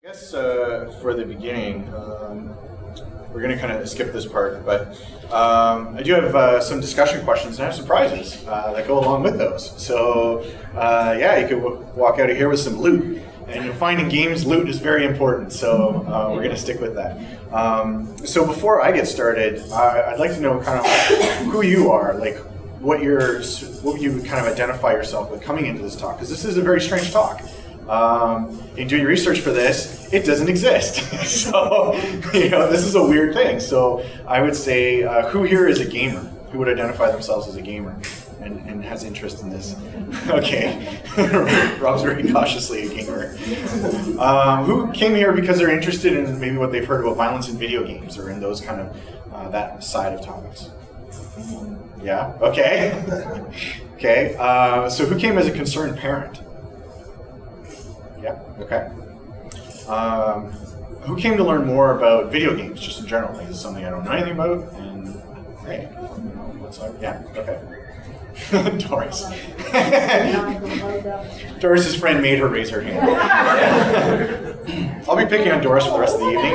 I guess for the beginning, we're going to kind of skip this part, but I do have some discussion questions and I have some prizes that go along with those. So yeah, you could walk out of here with some loot. And you'll find in games, loot is very important, so we're going to stick with that. So before I get started, I'd like to know kind of who you are, like what you would kind of identify yourself with coming into this talk, because this is a very strange talk. In doing research for this, it doesn't exist. So, this is a weird thing. So I would say, who here is a gamer? Who would identify themselves as a gamer and has interest in this? Okay. Rob's very cautiously a gamer. Who came here because they're interested in maybe what they've heard about violence in video games or in those kind of, that side of topics? Yeah? Okay. Okay. So who came as a concerned parent? Yeah, okay. Who came to learn more about video games, just in general? Like, this is something I don't know anything about, and great. What's up? Yeah, okay. Doris. Doris's friend made her raise her hand. I'll be picking on Doris for the rest of the evening.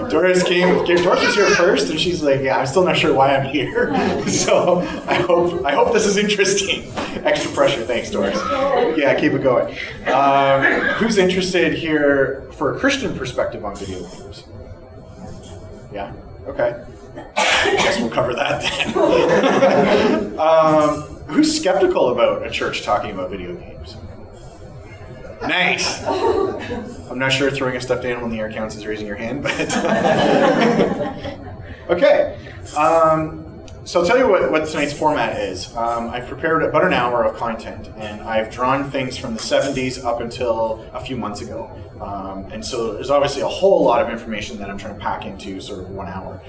Doris was here first, and she's like, yeah, I'm still not sure why I'm here. So I hope this is interesting. Extra pressure, thanks, Doris. Yeah, keep it going. Who's interested here for a Christian perspective on video games? Yeah, okay. I guess we'll cover that then. Who's skeptical about a church talking about video games? Nice. I'm not sure throwing a stuffed animal in the air counts as raising your hand, but okay. So I'll tell you what tonight's format is. I've prepared about an hour of content, and I've drawn things from the 70s up until a few months ago. And so there's obviously a whole lot of information that I'm trying to pack into sort of 1 hour.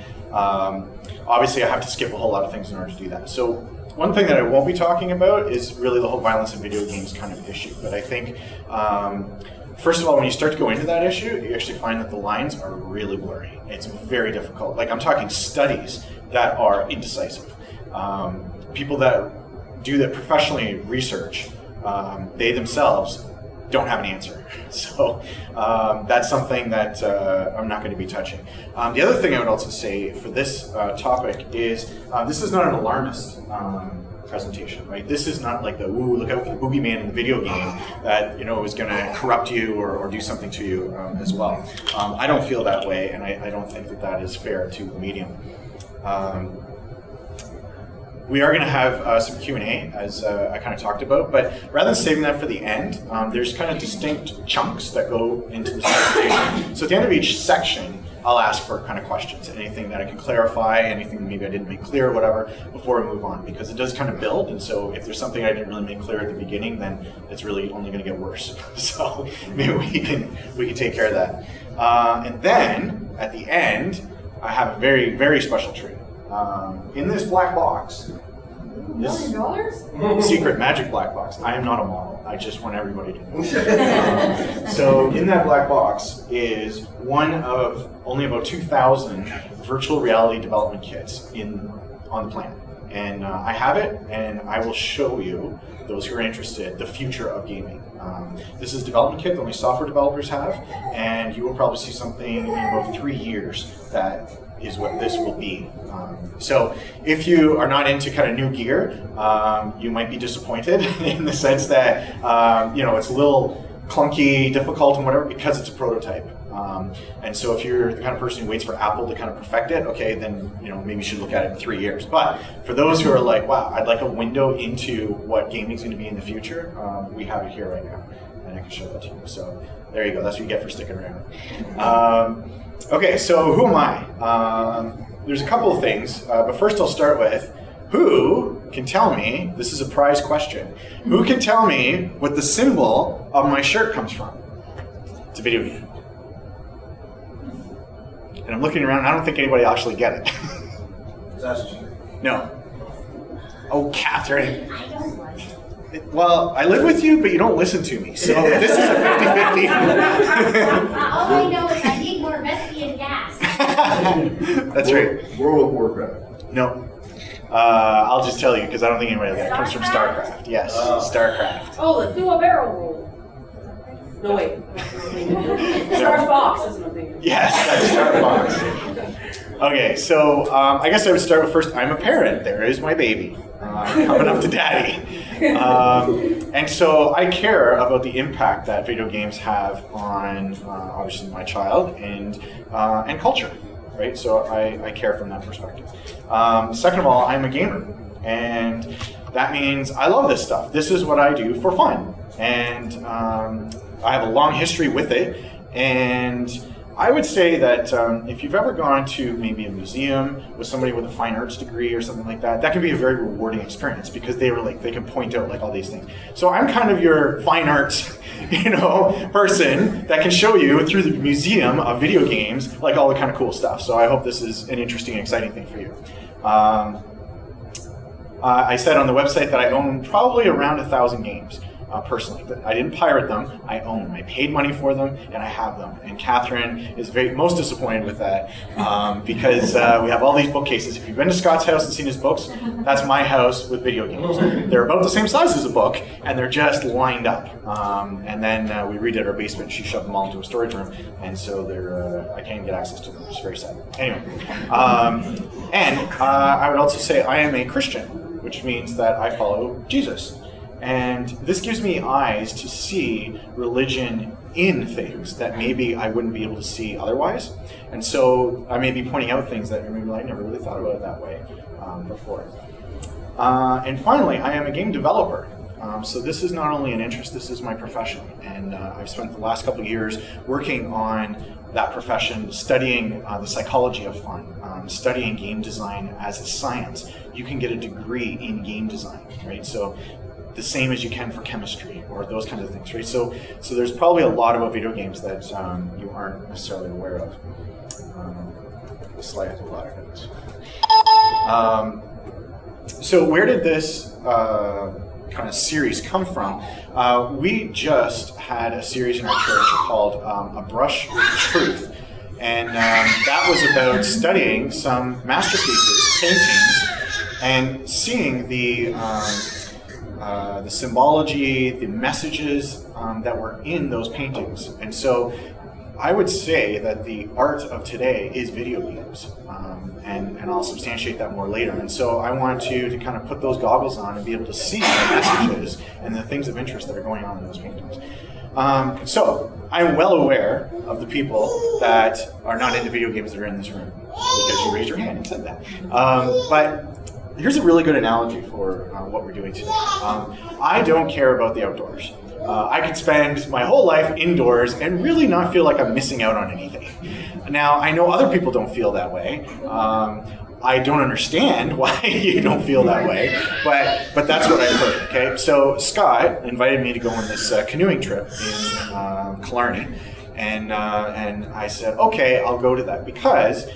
Obviously I have to skip a whole lot of things in order to do that. So one thing that I won't be talking about is really the whole violence in video games kind of issue. But I think, first of all, when you start to go into that issue, you actually find that the lines are really blurry. It's very difficult. Like, I'm talking studies that are indecisive. People that do that professionally research, they themselves don't have an answer. So that's something that I'm not going to be touching. The other thing I would also say for this topic is this is not an alarmist presentation, right? This is not like the, ooh, look out for the boogeyman in the video game that, is going to corrupt you or do something to you as well. I don't feel that way, and I don't think that is fair to the medium. We are going to have some Q&A, as I kind of talked about, but rather than saving that for the end, there's kind of distinct chunks that go into this presentation. So at the end of each section, I'll ask for kind of questions, anything that I can clarify, anything maybe I didn't make clear or whatever, before we move on, because it does kind of build, and so if there's something I didn't really make clear at the beginning, then it's really only going to get worse. So maybe we can take care of that. And then, at the end, I have a very, very special treat. In this black box, this secret magic black box. I am not a model. I just want everybody to know. So in that black box is one of only about 2,000 virtual reality development kits on the planet. And I have it, and I will show you, those who are interested, the future of gaming. This is a development kit that only software developers have, and you will probably see something in about 3 years that is what this will be. So if you are not into kind of new gear, you might be disappointed in the sense that it's a little clunky, difficult, and whatever, because it's a prototype. And so if you're the kind of person who waits for Apple to kind of perfect it, okay, then maybe you should look at it in 3 years. But for those who are like, wow, I'd like a window into what gaming is going to be in the future, we have it here right now, and I can show that to you. So there you go. That's what you get for sticking around. Okay, so who am I? There's a couple of things, but first I'll start with, who can tell me, this is a prize question, who can tell me what the symbol of my shirt comes from? It's a video game. And I'm looking around, and I don't think anybody will actually get it. No. Oh, Catherine. I don't want it. Well, I live with you, but you don't listen to me, so this is a 50-50. All I know is I need more recipe and gas. That's right. World of Warcraft. No. I'll just tell you, because I don't think anybody will get it. It comes from StarCraft. Yes, StarCraft. Oh, the dual barrel rule. No, wait. Star Fox is what I'm thinking. Yes, that's Star Fox. Okay, so I guess I would start with first, I'm a parent. There is my baby coming up to daddy. And so I care about the impact that video games have on, obviously, my child and culture, right? So I care from that perspective. Second of all, I'm a gamer. And that means I love this stuff. This is what I do for fun. And I have a long history with it. And I would say that if you've ever gone to maybe a museum with somebody with a fine arts degree or something like that, that can be a very rewarding experience because they can point out like all these things. So I'm kind of your fine arts, person that can show you through the museum of video games like all the kind of cool stuff. So I hope this is an interesting and exciting thing for you. I said on the website that I own probably around 1,000 games. Personally, I didn't pirate them. I own them. I paid money for them, and I have them. And Catherine is most disappointed with that because we have all these bookcases. If you've been to Scott's house and seen his books, that's my house with video games. They're about the same size as a book, and they're just lined up. And then we redid our basement. She shoved them all into a storage room, and so I can't get access to them. It's very sad. Anyway, and I would also say I am a Christian, which means that I follow Jesus. And this gives me eyes to see religion in things that maybe I wouldn't be able to see otherwise. And so I may be pointing out things that maybe I never really thought about it that way before. And finally, I am a game developer. So this is not only an interest, this is my profession. And I've spent the last couple of years working on that profession, studying the psychology of fun, studying game design as a science. You can get a degree in game design, right? So the same as you can for chemistry or those kinds of things, right? So there's probably a lot about video games that you aren't necessarily aware of. This slide has a lot of notes. So where did this kind of series come from? We just had a series in our church called A Brush with Truth. And that was about studying some masterpieces, paintings, and seeing the symbology, the messages that were in those paintings. And so I would say that the art of today is video games. And I'll substantiate that more later. And so I want you to kind of put those goggles on and be able to see the messages and the things of interest that are going on in those paintings. So I'm well aware of the people that are not into video games that are in this room because you raised your hand and said that. But here's a really good analogy for what we're doing today. I don't care about the outdoors. I could spend my whole life indoors and really not feel like I'm missing out on anything. Now, I know other people don't feel that way. I don't understand why you don't feel that way, but that's what I've heard, okay? So Scott invited me to go on this canoeing trip in Killarney, and I said, okay, I'll go to that because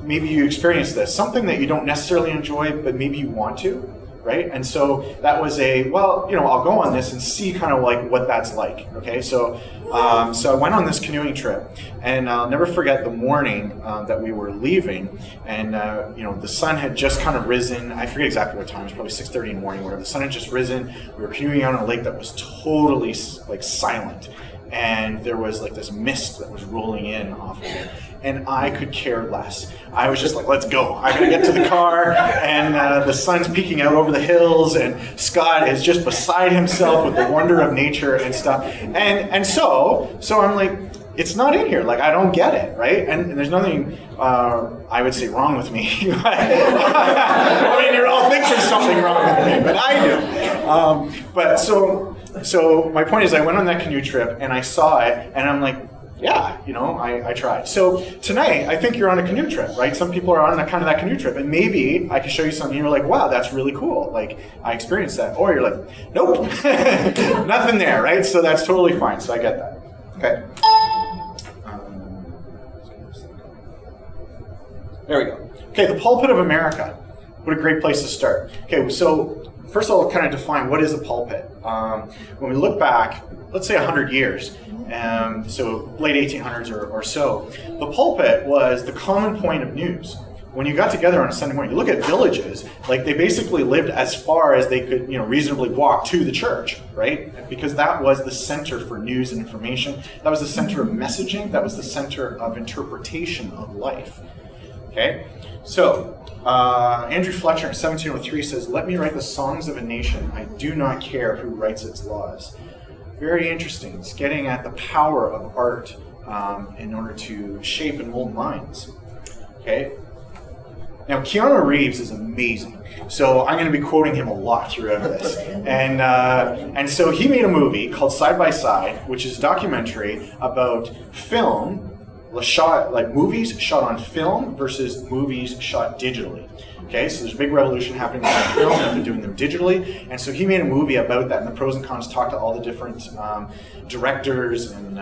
maybe you experience this, something that you don't necessarily enjoy, but maybe you want to, right? And so that was I'll go on this and see kind of like what that's like, okay? So I went on this canoeing trip, and I'll never forget the morning that we were leaving, and the sun had just kind of risen. I forget exactly what time, it was probably 6:30 in the morning, where the sun had just risen. We were canoeing out on a lake that was totally like silent, and there was like this mist that was rolling in off of it. And I could care less. I was just like, let's go. I gotta get to the car, and the sun's peeking out over the hills, and Scott is just beside himself with the wonder of nature and stuff. And so I'm like, it's not in here. Like, I don't get it, right? And there's nothing, I would say, wrong with me. I mean, you all think there's something wrong with me, but I do. So my point is, I went on that canoe trip, and I saw it, and I'm like, yeah, I tried. So tonight, I think you're on a canoe trip, right? Some people are on that canoe trip, and maybe I can show you something, you're like, wow, that's really cool. Like, I experienced that. Or you're like, nope, nothing there, right? So that's totally fine. So I get that. Okay. There we go. Okay, the pulpit of America. What a great place to start. Okay, so first of all, kind of define what is a pulpit. When we look back, let's say 100 years, so late 1800s or so, the pulpit was the common point of news. when you got together on a Sunday morning, you look at villages, like they basically lived as far as they could, reasonably walk to the church, right? Because that was the center for news and information. That was the center of messaging. That was the center of interpretation of life. Okay? So, Andrew Fletcher in 1703 says, "Let me write the songs of a nation. I do not care who writes its laws." Very interesting. It's getting at the power of art in order to shape and mold minds. Okay? Now, Keanu Reeves is amazing. So I'm going to be quoting him a lot throughout this. And so he made a movie called Side by Side, which is a documentary about film, movies shot on film versus movies shot digitally. Okay, so there's a big revolution happening with film, and they're doing them digitally. And so he made a movie about that, and the pros and cons, talked to all the different directors and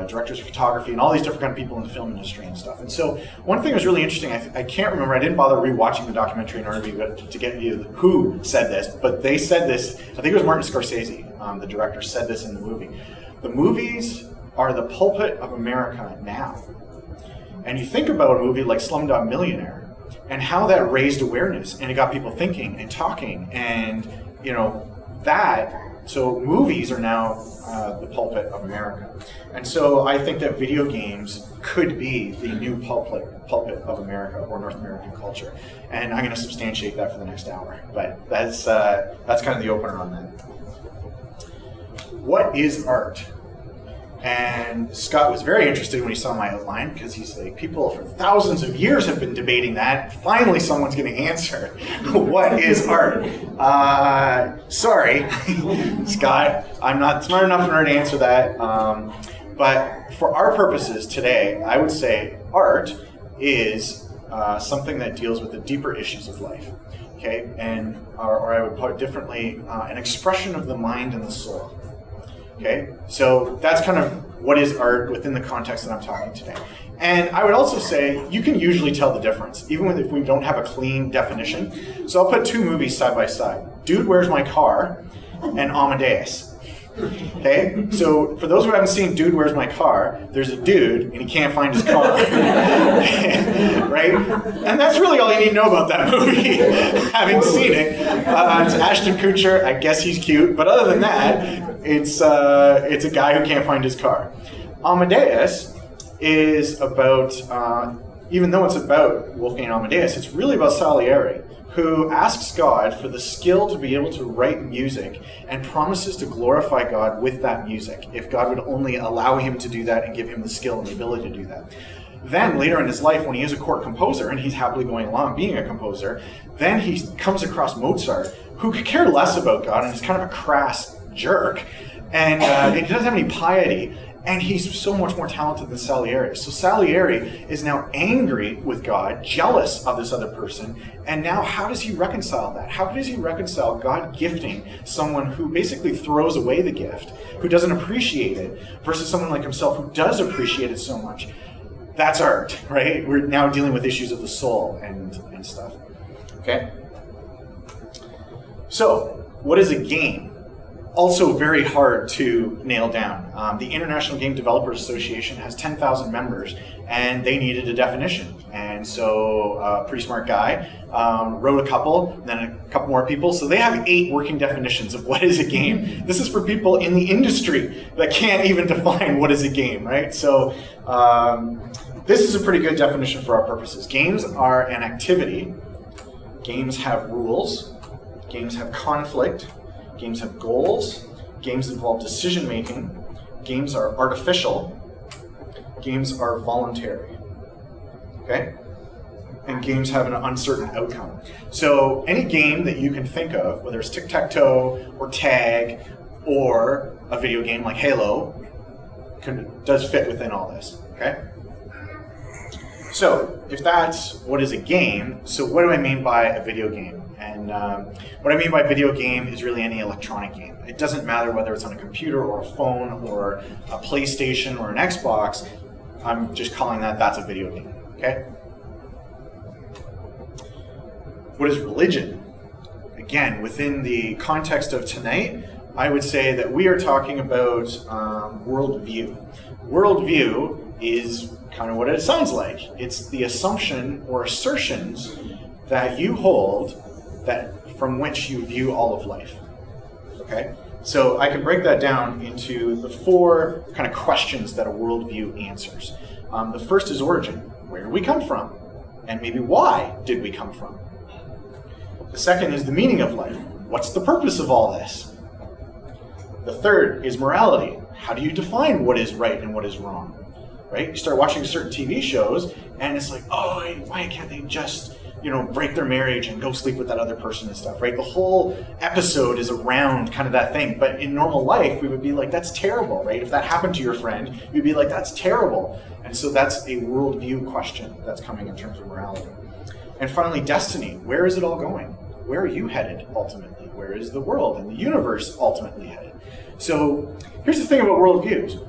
directors of photography and all these different kind of people in the film industry and stuff. And so one thing was really interesting, I can't remember, I didn't bother rewatching the documentary in order to get you who said this, but they said this, I think it was Martin Scorsese, the director, said this in the movie. The movies are the pulpit of America now. And you think about a movie like Slumdog Millionaire, and how that raised awareness, and it got people thinking and talking, and so movies are now the pulpit of America. And so I think that video games could be the new pulpit of America, or North American culture. And I'm going to substantiate that for the next hour. But that's kind of the opener on that. What is art? And Scott was very interested when he saw my outline, because he's like, people for thousands of years have been debating that. Finally, someone's going to answer. What is art? Sorry, Scott, I'm not smart enough in order to answer that. But for our purposes today, I would say art is something that deals with the deeper issues of life. Okay, or I would put it differently, an expression of the mind and the soul. Okay, so that's kind of what is art within the context that I'm talking today. And I would also say you can usually tell the difference, even if we don't have a clean definition. So I'll put two movies side by side. Dude, Where's My Car? And Amadeus. Okay, so for those who haven't seen Dude, Where's My Car? There's a dude and he can't find his car. Right? And that's really all you need to know about that movie, having seen it. It's Ashton Kutcher. I guess he's cute, but other than that, it's a guy who can't find his car. Amadeus is about, even though it's about Wolfgang Amadeus, it's really about Salieri, who asks God for the skill to be able to write music and promises to glorify God with that music, if God would only allow him to do that and give him the skill and the ability to do that. Then later in his life, when he is a court composer and he's happily going along being a composer, then he comes across Mozart, who could care less about God and is kind of a crass jerk, and he doesn't have any piety. And he's so much more talented than Salieri. So Salieri is now angry with God, jealous of this other person, and now how does he reconcile that? How does he reconcile God gifting someone who basically throws away the gift, who doesn't appreciate it, versus someone like himself who does appreciate it so much? That's art, right? We're now dealing with issues of the soul and stuff. Okay? So, what is a game? Also very hard to nail down. The International Game Developers Association has 10,000 members, and they needed a definition. And so a pretty smart guy wrote a couple, then a couple more people. So they have 8 working definitions of what is a game. This is for people in the industry that can't even define what is a game, right? So this is a pretty good definition for our purposes. Games are an activity. Games have rules. Games have conflict. Games have goals. Games involve decision-making. Games are artificial. Games are voluntary. Okay? And games have an uncertain outcome. So any game that you can think of, whether it's tic-tac-toe or tag or a video game like Halo, does fit within all this. Okay? So if that's what is a game, so what do I mean by a video game? And what I mean by video game is really any electronic game. It doesn't matter whether it's on a computer or a phone or a PlayStation or an Xbox. I'm just calling that's a video game. Okay? What is religion? Again, within the context of tonight, I would say that we are talking about worldview. Worldview is kind of what it sounds like. It's the assumption or assertions that you hold that from which you view all of life. Okay? So I can break that down into the 4 kind of questions that a worldview answers. The first is origin. Where did we come from? And maybe why did we come from? The second is the meaning of life. What's the purpose of all this? The third is morality. How do you define what is right and what is wrong? Right? You start watching certain TV shows, and it's like, oh, why can't they just, break their marriage and go sleep with that other person and stuff, right? The whole episode is around kind of that thing. But in normal life, we would be like, that's terrible, right? If that happened to your friend, you'd be like, that's terrible. And so that's a worldview question that's coming in terms of morality. And finally, destiny. Where is it all going? Where are you headed ultimately? Where is the world and the universe ultimately headed? So here's the thing about worldviews.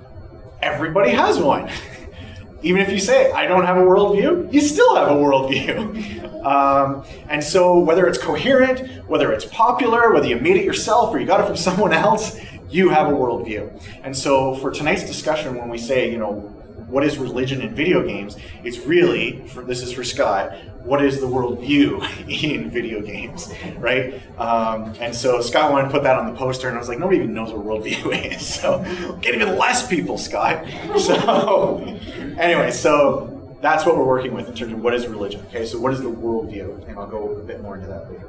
Everybody has one. Even if you say, I don't have a worldview, you still have a worldview. And so whether it's coherent, whether it's popular, whether you made it yourself or you got it from someone else, you have a worldview. And so for tonight's discussion, when we say, what is religion in video games, it's really, this is for Scott, what is the worldview in video games, right? And so Scott wanted to put that on the poster, and I was like, nobody even knows what worldview is, so get even less people, Scott. So anyway, so that's what we're working with in terms of what is religion, okay? So what is the worldview? And I'll go a bit more into that later.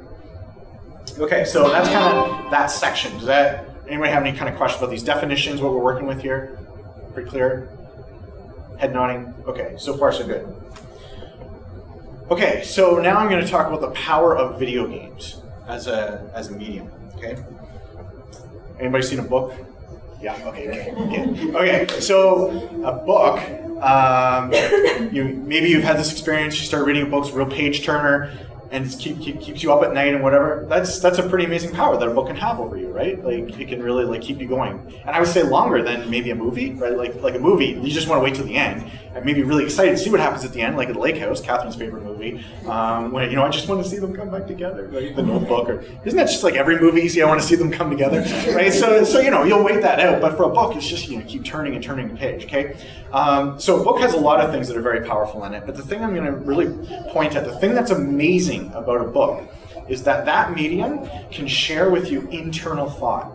Okay, so that's kind of that section. Anybody have any kind of questions about these definitions, what we're working with here? Pretty clear? Head nodding? Okay, so far so good. Okay, so now I'm going to talk about the power of video games as a medium, okay? Anybody seen a book? Yeah, okay. Okay, so a book, maybe you've had this experience, you start reading a book, it's a real page turner, and it keeps you up at night and whatever. That's a pretty amazing power that a book can have over you, right? Like, it can really keep you going. And I would say longer than maybe a movie, right? Like a movie, you just want to wait till the end and maybe really excited to see what happens at the end, like at the Lake House, Catherine's favorite movie. When I just want to see them come back together, right? The Notebook, or isn't that just like every movie? Easy, I want to see them come together, right? So you'll wait that out. But for a book, it's just keep turning and turning the page, okay? So a book has a lot of things that are very powerful in it. But the thing I'm going to really point at, the thing that's amazing about a book, is that medium can share with you internal thought.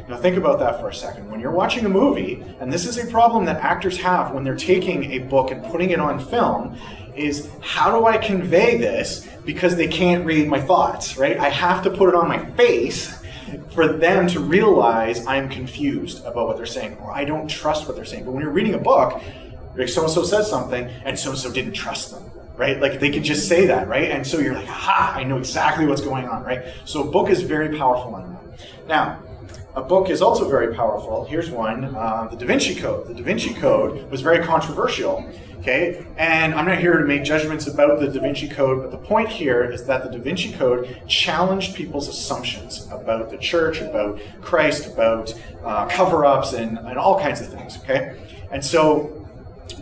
Now think about that for a second. When you're watching a movie, and this is a problem that actors have when they're taking a book and putting it on film, is how do I convey this because they can't read my thoughts, right? I have to put it on my face for them to realize I'm confused about what they're saying, or I don't trust what they're saying. But when you're reading a book, like so-and-so says something, and so-and-so didn't trust them, right? Like, they can just say that, right? And so you're like, aha, I know exactly what's going on, right? So a book is very powerful on that. Now, a book is also very powerful. Here's one, the Da Vinci Code. The Da Vinci Code was very controversial, okay? And I'm not here to make judgments about the Da Vinci Code, but the point here is that the Da Vinci Code challenged people's assumptions about the church, about Christ, about cover-ups, and all kinds of things, okay? And so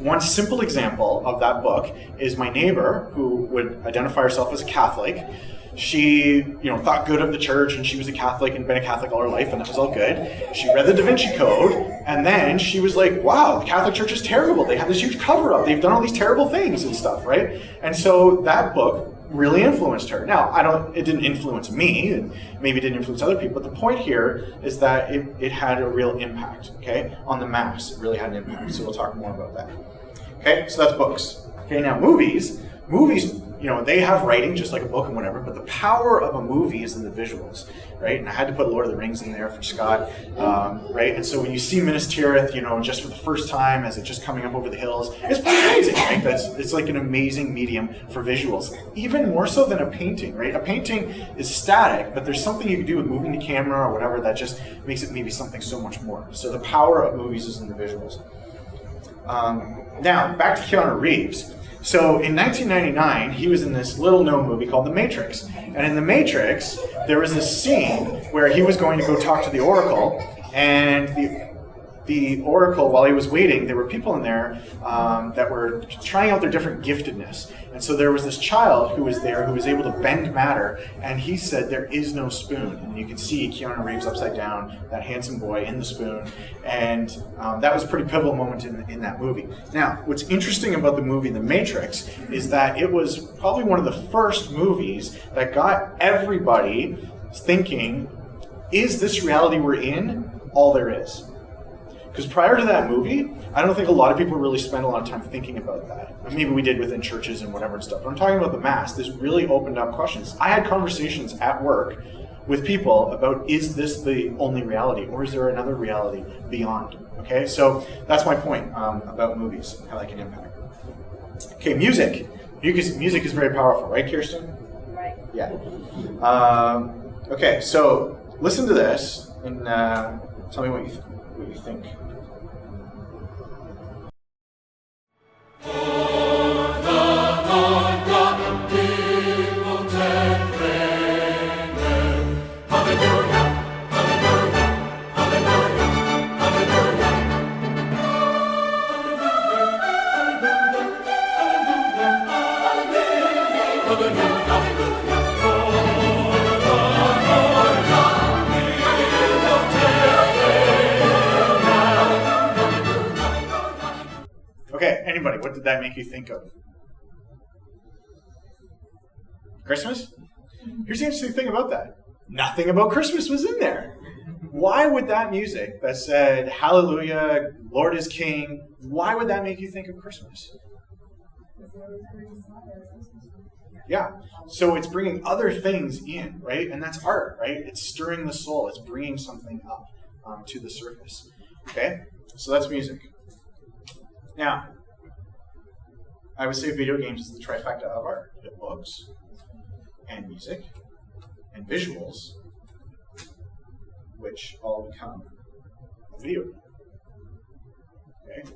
one simple example of that book is my neighbor, who would identify herself as a Catholic. She, thought good of the church, and she was a Catholic and been a Catholic all her life, and that was all good. She read the Da Vinci Code, and then she was like, wow, the Catholic Church is terrible. They have this huge cover-up. They've done all these terrible things and stuff, right? And so that book really influenced her. Now, it didn't influence me, and maybe it didn't influence other people, but the point here is that it had a real impact, okay, on the mass. It really had an impact, so we'll talk more about that. Okay, so that's books. Okay, now movies, they have writing just like a book and whatever, but the power of a movie is in the visuals, right? And I had to put Lord of the Rings in there for Scott, right? And so when you see Minas Tirith, just for the first time as it's just coming up over the hills, it's pretty amazing, right? It's like an amazing medium for visuals, even more so than a painting, right? A painting is static, but there's something you can do with moving the camera or whatever that just makes it maybe something so much more. So the power of movies is in the visuals. Now, back to Keanu Reeves. So in 1999, he was in this little-known movie called The Matrix. And in The Matrix, there was this scene where he was going to go talk to the Oracle, and the oracle, while he was waiting, there were people in there that were trying out their different giftedness. And so there was this child who was there who was able to bend matter, and he said, there is no spoon. And you can see Keanu Reeves upside down, that handsome boy in the spoon. And that was a pretty pivotal moment in that movie. Now, what's interesting about the movie The Matrix is that it was probably one of the first movies that got everybody thinking, is this reality we're in all there is? Because prior to that movie, I don't think a lot of people really spent a lot of time thinking about that. Maybe we did within churches and whatever and stuff. But I'm talking about the mass. This really opened up questions. I had conversations at work with people about, is this the only reality, or is there another reality beyond? Okay, so that's my point about movies, how they can impact. Okay, music. Music is very powerful, right, Kirsten? Right. Yeah. Okay, so listen to this and tell me what you think. Okay, anybody, what did that make you think of? Christmas? Here's the interesting thing about that. Nothing about Christmas was in there. Why would that music that said, Hallelujah, Lord is King, why would that make you think of Christmas? Yeah, so it's bringing other things in, right? And that's art, right? It's stirring the soul. It's bringing something up to the surface. Okay, so that's music. Now, I would say video games is the trifecta of art. You have books, and music, and visuals, which all become a video game. Okay?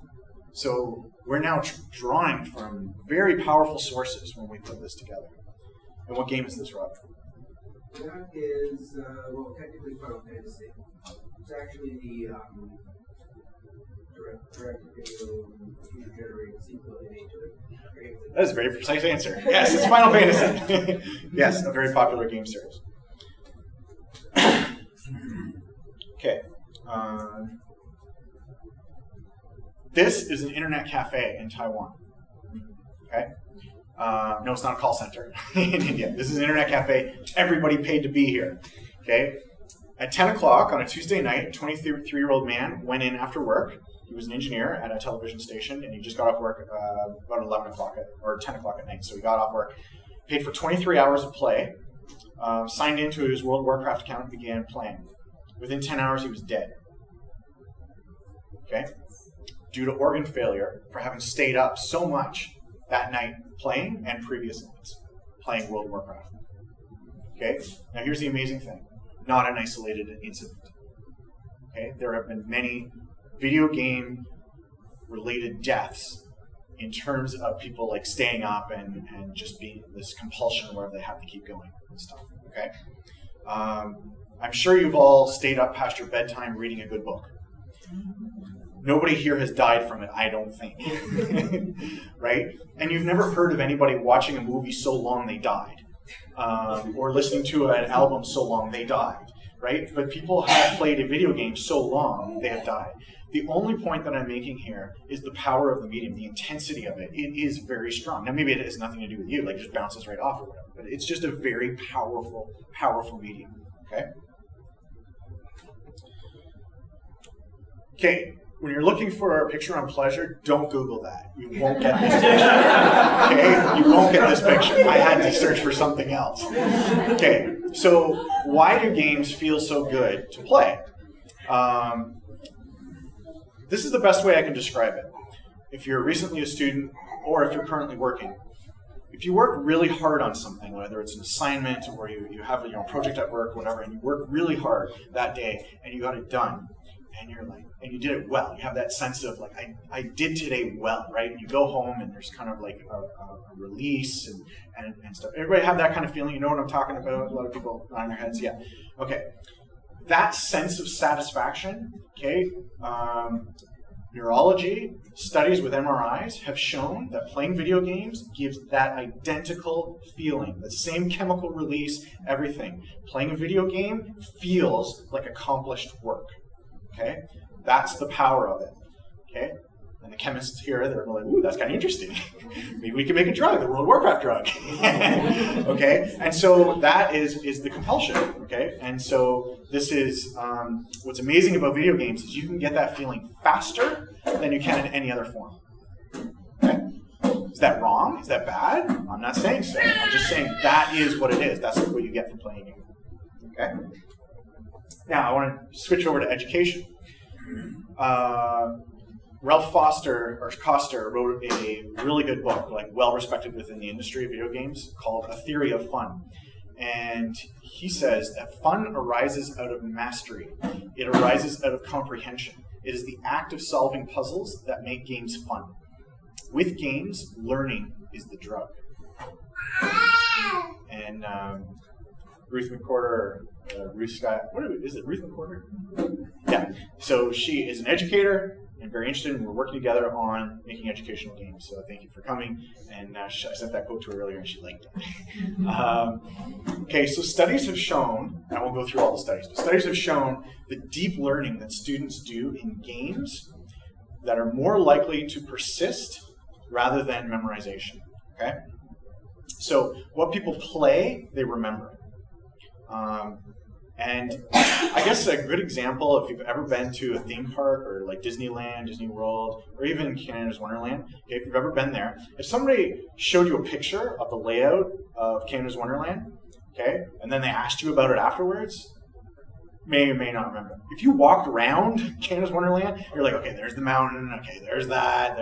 So we're now drawing from very powerful sources when we put this together. And what game is this, Rob? That is, well, technically Final Fantasy. It's actually the direct-to-video computer-generated sequel they made to it. That is a very precise answer. Yes, it's Final Fantasy. Yes, a very popular game series. Okay. This is an internet cafe in Taiwan. Okay? No, it's not a call center in India. This is an internet cafe. Everybody paid to be here. Okay? At 10 o'clock on a Tuesday night, a 23-year-old man went in after work. He was an engineer at a television station, and he just got off work about 11 o'clock or 10 o'clock at night. So he got off work, paid for 23 hours of play, signed into his World of Warcraft account, and began playing. Within 10 hours, he was dead. Okay? Due to organ failure for having stayed up so much that night playing and previous nights playing World of Warcraft. Okay? Now here's the amazing thing. Not an isolated incident. Okay? There have been many video game related deaths in terms of people like staying up and just being this compulsion where they have to keep going and stuff. Okay? I'm sure you've all stayed up past your bedtime reading a good book. Nobody here has died from it, I don't think. Right? And you've never heard of anybody watching a movie so long they died. Or listening to an album so long they died. Right? But people have played a video game so long they have died. The only point that I'm making here is the power of the medium, the intensity of it. It is very strong. Now maybe it has nothing to do with you, like it just bounces right off or whatever, but it's just a very powerful, powerful medium. Okay? Okay, when you're looking for a picture on pleasure, don't Google that. You won't get this picture. Okay? You won't get this picture. I had to search for something else. Okay, so why do games feel so good to play? This is the best way I can describe it. If you're recently a student or if you're currently working, if you work really hard on something, whether it's an assignment or you have a project at work, whatever, and you work really hard that day and you got it done, and you're like, and you did it well. You have that sense of like, I did today well, right? And you go home and there's kind of like a release and stuff. Everybody have that kind of feeling? You know what I'm talking about? A lot of people nodding their heads. Yeah. Okay. that sense of satisfaction, okay, neurology, studies with MRIs have shown that playing video games gives that identical feeling, the same chemical release, everything. Playing a video game feels like accomplished work, okay? That's the power of it, okay? And the chemists here, they're like, ooh, that's kind of interesting. Maybe we can make a drug, the World of Warcraft drug. Okay? And so that is the compulsion, okay? And so this is, what's amazing about video games is you can get that feeling faster than you can in any other form. Okay? Is that wrong? Is that bad? I'm not saying so. I'm just saying that is what it is. That's what you get from playing a game. Okay? Now, I want to switch over to education. Ralph Koster wrote a really good book, like well respected within the industry of video games, called A Theory of Fun. And he says that fun arises out of mastery. It arises out of comprehension. It is the act of solving puzzles that make games fun. With games, learning is the drug. And Ruth McCorder, Ruth Scott, is it Ruth McCorder? Yeah. So she is an educator and very interested, and we're working together on making educational games. So thank you for coming. And I sent that quote to her earlier, and she liked it. Okay, so studies have shown, and I won't go through all the studies, but studies have shown the deep learning that students do in games that are more likely to persist rather than memorization. Okay? So what people play, they remember. And I guess a good example, if you've ever been to a theme park or like Disneyland, Disney World, or even Canada's Wonderland, okay, if you've ever been there, if somebody showed you a picture of the layout of Canada's Wonderland, okay, and then they asked you about it afterwards, may or may not remember. If you walked around Canada's Wonderland, you're like, okay, there's the mountain, okay, there's that,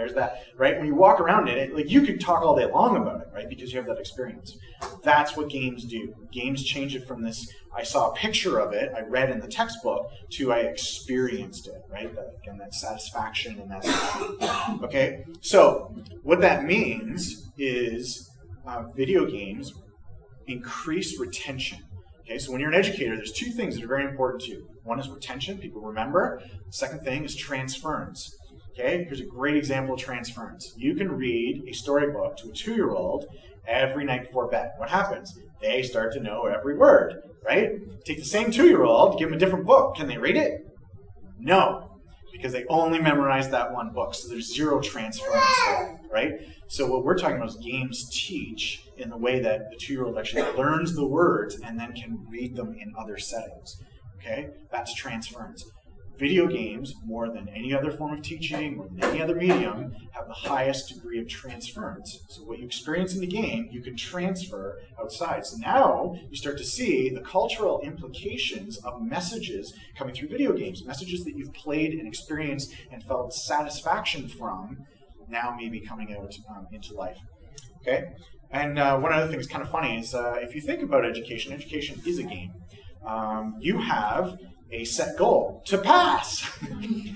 right? When you walk around it, like you could talk all day long about it, right? Because you have that experience. That's what games do. Games change it from this, I saw a picture of it, I read in the textbook, to I experienced it, right? Again, that satisfaction and that, okay? So what that means is video games increase retention. Okay, so when you're an educator, there's two things that are very important to you. One is retention, people remember. The second thing is transference. Okay, here's a great example of transference. You can read a storybook to a 2-year-old every night before bed. What happens? They start to know every word, right? Take the same 2-year-old, give them a different book. Can they read it? No, because they only memorized that one book. So there's zero transference there, right? So what we're talking about is games teach in the way that the 2-year-old actually learns the words and then can read them in other settings. Okay? That's transference. Video games, more than any other form of teaching, more than any other medium, have the highest degree of transference. So what you experience in the game, you can transfer outside. So now you start to see the cultural implications of messages coming through video games, messages that you've played and experienced and felt satisfaction from, now maybe coming out into life. Okay? And one other thing that's kind of funny is if you think about education, education is a game. You have a set goal to pass.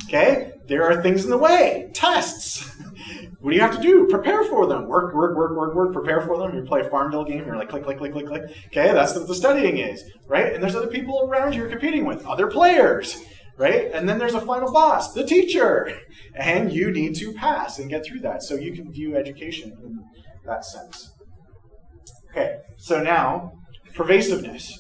Okay? There are things in the way. Tests. What do you have to do? Prepare for them. Work, prepare for them. You play a Farmville game, you're like click. Okay, that's what the studying is, right? And there's other people around you you're competing with, other players, right? And then there's a final boss, the teacher. And you need to pass and get through that. So you can view education in that sense. Okay, so now, pervasiveness.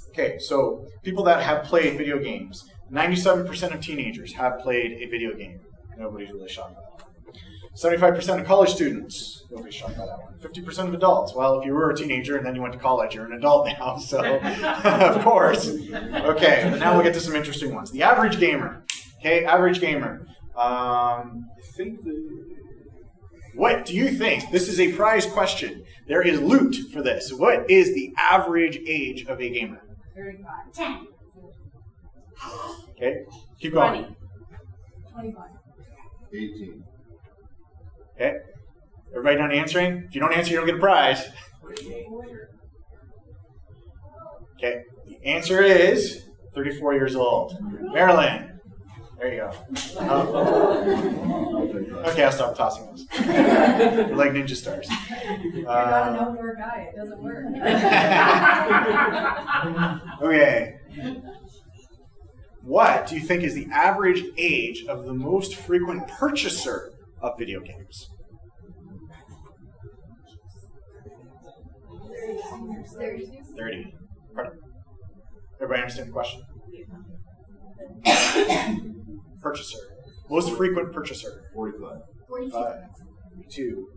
Okay, so people that have played video games, 97% of teenagers have played a video game. Nobody's really shocked by that one. 75% of college students, nobody's shocked by that one. 50% of adults, well, if you were a teenager and then you went to college, you're an adult now, so of course. Okay, but now we'll get to some interesting ones. The average gamer. Okay, average gamer. What do you think? This is a prize question. There is loot for this. What is the average age of a gamer? 35. 10. Okay, keep going. 20. 25. 18. Okay, everybody done answering? If you don't answer, you don't get a prize. Okay, the answer is 34 years old. Marilyn. There you go. Okay, I'll stop tossing those. They're like ninja stars. You're not an outdoor guy. It doesn't work. Okay. What do you think is the average age of the most frequent purchaser of video games? 30. Pardon? Everybody understand the question? Purchaser. Most frequent purchaser. 45. 5. 2.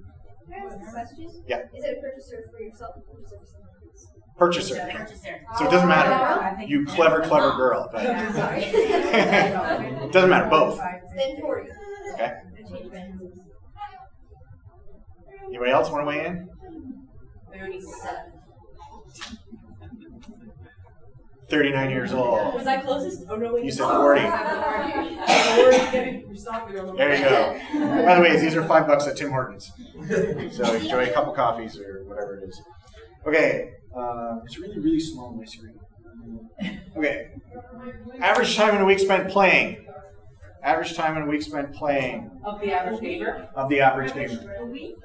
Question? Yeah. Is it a purchaser for yourself or Purchaser. Purchaser. So it doesn't matter. You clever girl. But Sorry. it doesn't matter. Both. Then 40. Okay. I changed my answers. Anybody else want to weigh in? 37. 39 years old. Was I closest? Oh no, wait. You said 40. There you go. By the way, these are $5 at Tim Hortons. So enjoy a couple coffees or whatever it is. Okay. It's really, really small on my screen. Okay. Average time in a week spent playing. Average time in a week spent playing. Of the average gamer? Of the average gamer. A week?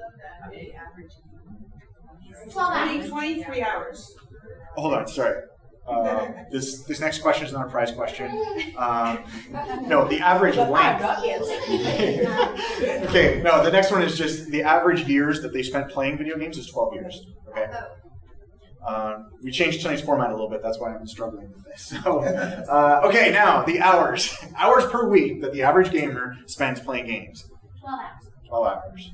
12 hours. 23 hours. Hold on, sorry. This next question is not a prize question. No, the average length. Okay, no, the next one is just the average years that they spent playing video games is 12 years. Okay. We changed tonight's format a little bit. That's why I'm struggling with this. So, okay, now the hours. Hours per week that the average gamer spends playing games. 12 hours.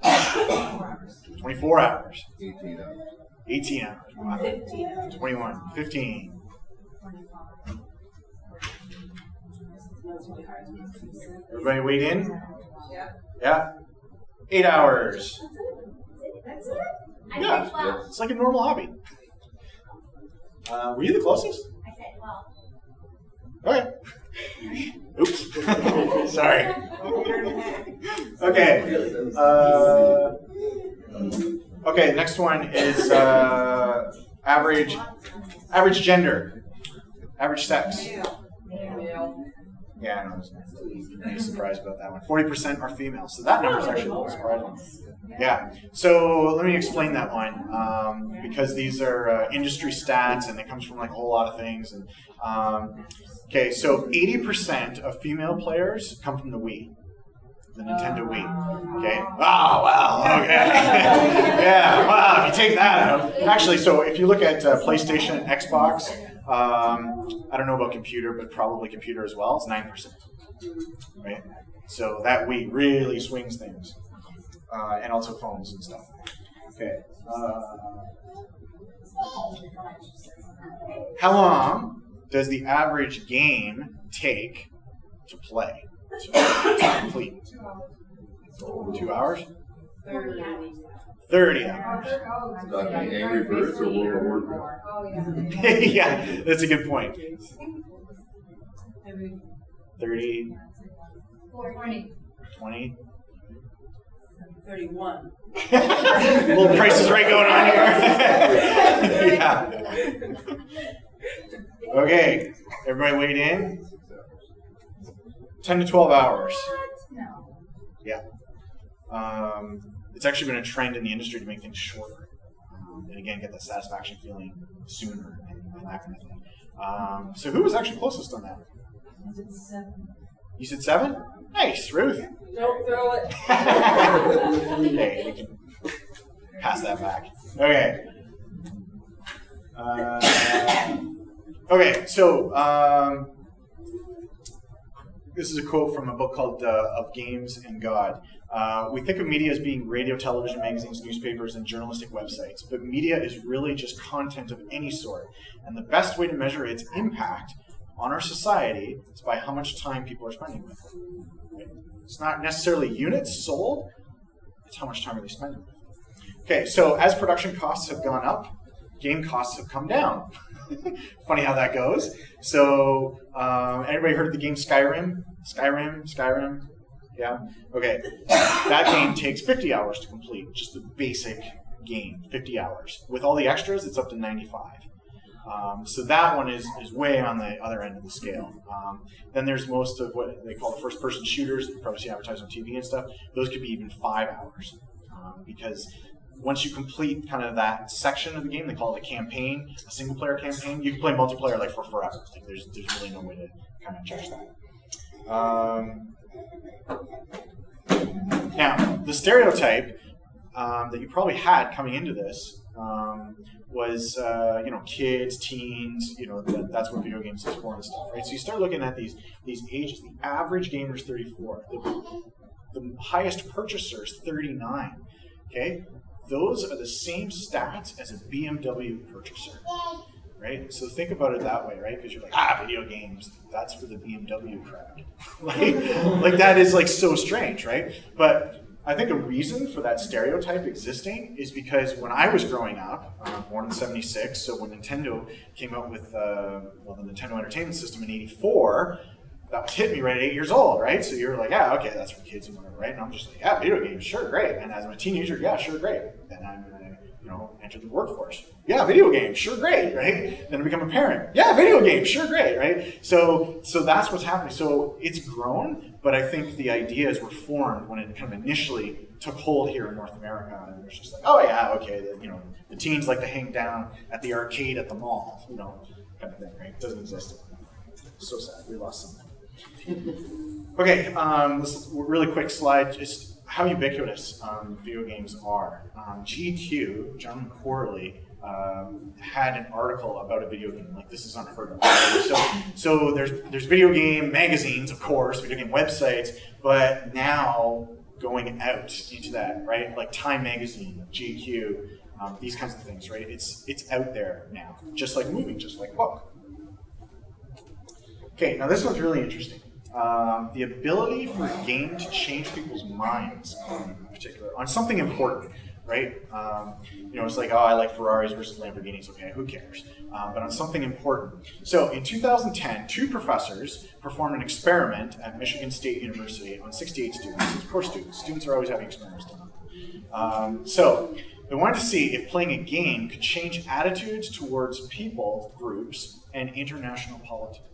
12 hours. 24 hours. 18 hours. 18 hours. Wow. 15 hours. 21. 15. Everybody weighed in? Yeah. Yeah. 8 hours. That's it? I Yeah. said 12. It's like a normal hobby. Were you the closest? I said 12. Okay. Oops. Sorry. Okay. Okay, next one is average gender. Average sex. Yeah, I know. I'm surprised about that one. 40% are female, so that number is actually a little surprising. Yeah, so let me explain that one, because these are industry stats, and it comes from like a whole lot of things. And okay, so 80% of female players come from the Wii, the Nintendo Wii. Okay. Oh wow. Okay. Yeah. Wow. If you take that out, actually, so if you look at PlayStation, Xbox, I don't know about computer, but probably computer as well. It's 9%. Right. So that Wii really swings things. And also phones and stuff. Okay. How long does the average game take to play? To complete? 2 hours? 30 hours. Talking Angry Birds or World of Warcraft? Yeah, that's a good point. 30, 20. 31. Little Price is Right going on here. Yeah. Okay, everybody weighed in? 10 to 12 hours. Yeah. It's actually been a trend in the industry to make things shorter. And again, get the satisfaction feeling sooner and that kind of thing. So who was actually closest on that? You said 7? Nice, Ruth. Don't throw it. Okay, we can pass that back. Okay. Okay, so this is a quote from a book called Of Games and God. We think of media as being radio, television, magazines, newspapers, and journalistic websites, but media is really just content of any sort. And the best way to measure its impact on our society is by how much time people are spending with it. Right? It's not necessarily units sold, it's how much time are they spending with it. Okay, so as production costs have gone up, game costs have come down. Funny how that goes. So, anybody heard of the game Skyrim? Skyrim? Yeah? Okay. That game takes 50 hours to complete, just the basic game, 50 hours. With all the extras, it's up to 95. So that one is way on the other end of the scale. Then there's most of what they call the first-person shooters. You probably see advertised on TV and stuff. Those could be even 5 hours because once you complete kind of that section of the game, they call it a campaign, a single-player campaign. You can play multiplayer like for forever. Like there's really no way to kind of judge that. Now, the stereotype that you probably had coming into this was, kids, teens, that's what video games is for and stuff, right? So you start looking at these ages. The average gamer is 34. The highest purchaser is 39, okay? Those are the same stats as a BMW purchaser, right? So think about it that way, right? Because you're like, video games, that's for the BMW crowd. like that is like so strange, right? But I think a reason for that stereotype existing is because when I was growing up, born in '76, so when Nintendo came out with the Nintendo Entertainment System in '84, that hit me right at 8 years old, right? So you're like, okay, that's for kids and whatever, right? And I'm just like, video games, sure, great. And as I'm a teenager, sure, great. Then I'm gonna, enter the workforce. Video games, sure, great, right? Then I become a parent. Video games, sure, great, right? So that's what's happening. So it's grown, but I think the ideas were formed when it kind of initially took hold here in North America, and it was just like, the teens like to hang down at the arcade at the mall, kind of thing, right? It doesn't exist anymore. So sad, we lost something. Okay, this is a really quick slide, just how ubiquitous video games are. GQ, John Corley, had an article about a video game. Like, this is unheard of. So there's video game magazines, of course, video game websites, but now going out into that, right? Like Time Magazine, GQ, these kinds of things, right? It's out there now, just like movie, just like book. Okay, now this one's really interesting. The ability for a game to change people's minds, in particular, on something important, right? It's like, I like Ferraris versus Lamborghinis. Okay, who cares? But on something important. So in 2010, 2 professors performed an experiment at Michigan State University on 68 students. Of course, students are always having experiments done. So they wanted to see if playing a game could change attitudes towards people, groups, and international politics.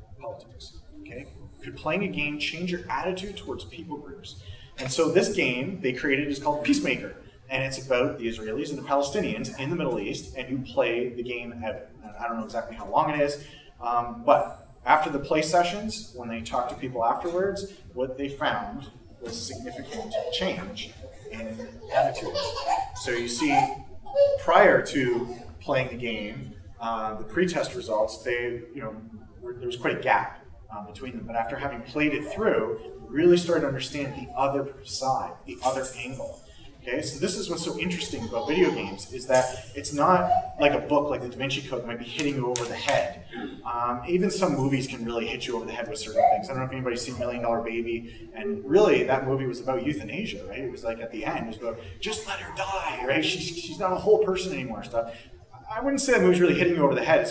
Okay? Could playing a game change your attitude towards people groups? And so this game they created is called Peacemaker, and it's about the Israelis and the Palestinians in the Middle East, and you play the game out. And I don't know exactly how long it is, but after the play sessions, when they talked to people afterwards, what they found was significant change in attitudes. So you see, prior to playing the game, the pre-test results, there was quite a gap between them. But after having played it through, really started to understand the other side, the other angle. Okay, so this is what's so interesting about video games, is that it's not like a book like the Da Vinci Code that might be hitting you over the head. Even some movies can really hit you over the head with certain things. I don't know if anybody's seen $1 Million Baby, and really that movie was about euthanasia, right? It was like at the end, it was about, just let her die, right? She's not a whole person anymore, stuff. I wouldn't say that movie's really hitting you over the head.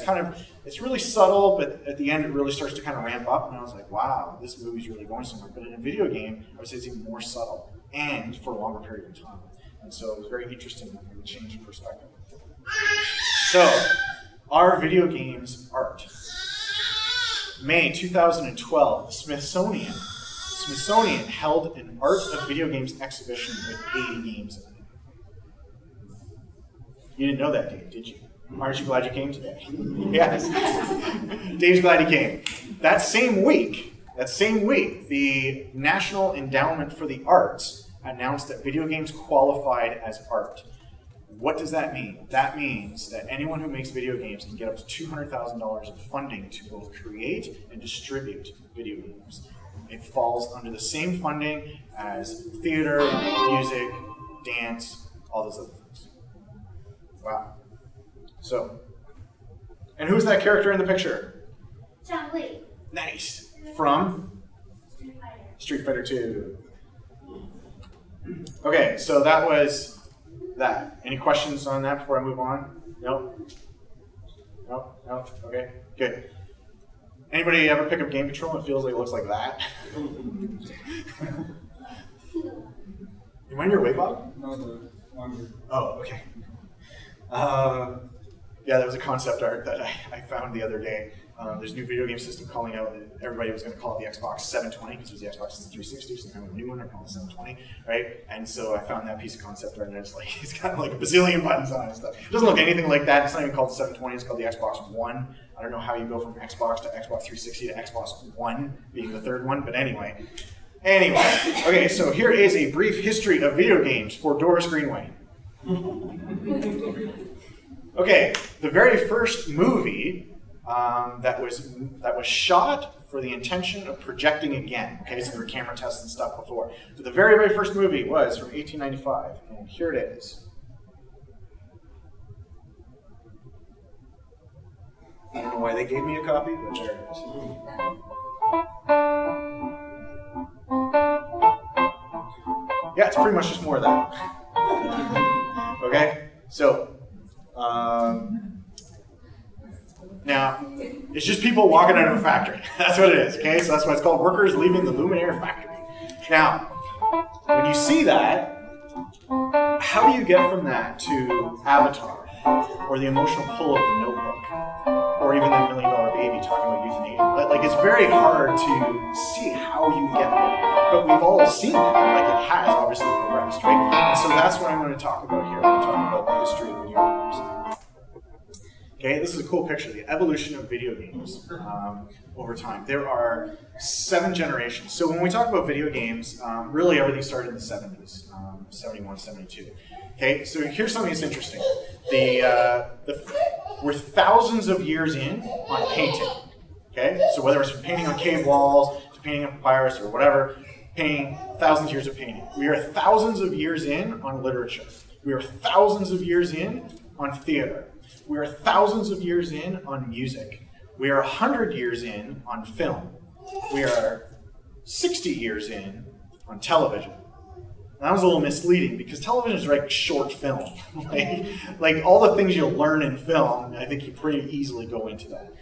It's really subtle, but at the end it really starts to kind of ramp up, and I was like, wow, this movie's really going somewhere. But in a video game, I would say it's even more subtle, and for a longer period of time. And so it was very interesting, the change in perspective. So, are video games art? May 2012, the Smithsonian held an Art of Video Games exhibition with 80 games in it. You didn't know that, Dave, did you? Aren't you glad you came today? Yes. Dave's glad he came. That same week, the National Endowment for the Arts announced that video games qualified as art. What does that mean? That means that anyone who makes video games can get up to $200,000 of funding to both create and distribute video games. It falls under the same funding as theater, music, dance, all those other things. Wow. So, and who's that character in the picture? John Lee. Nice. From? Street Fighter 2. Okay, so that was that. Any questions on that before I move on? No? No? Okay, good. Anybody ever pick up Game Control and it feels like it looks like that? You mind your weight, Bob? No, the longer. Oh, okay. Yeah, that was a concept art that I found the other day. There's a new video game system calling out that everybody was going to call it the Xbox 720 because it was the Xbox 360, so kind of a new one, they're calling it 720, right? And so I found that piece of concept art, and it's like it's got like a bazillion buttons on it and stuff. It doesn't look anything like that. It's not even called the 720. It's called the Xbox One. I don't know how you go from Xbox to Xbox 360 to Xbox One being the third one, but anyway. Okay, so here is a brief history of video games for Doris Greenway. Okay, the very first movie that was shot for the intention of projecting again. Okay, so there were camera tests and stuff before. But the very, very first movie was from 1895, and here it is. I don't know why they gave me a copy, but there it is. Yeah, it's pretty much just more of that. Okay, so now it's just people walking out of a factory. That's what it is. Okay, so that's why it's called workers leaving the Luminaire factory. Now, when you see that, how do you get from that to Avatar, or the emotional pull of The Notebook, or even that $1 Million Baby talking about euthanasia? Like, it's very hard to see how you get there, but we've all seen that. Like, it has obviously progressed, right? And so that's what I'm going to talk about here. I'm talking about the history of video games. Okay, this is a cool picture, the evolution of video games over time. There are 7 generations. So when we talk about video games, really everything started in the 70s, 71, 72. Okay, so here's something that's interesting. We're thousands of years in on painting. Okay, so whether it's from painting on cave walls to painting on papyrus or whatever, painting, thousands of years of painting. We are thousands of years in on literature. We are thousands of years in on theater. We are thousands of years in on music. We are 100 years in on film. We are 60 years in on television. That was a little misleading because television is like short film. like all the things you'll learn in film, I think you pretty easily go into that.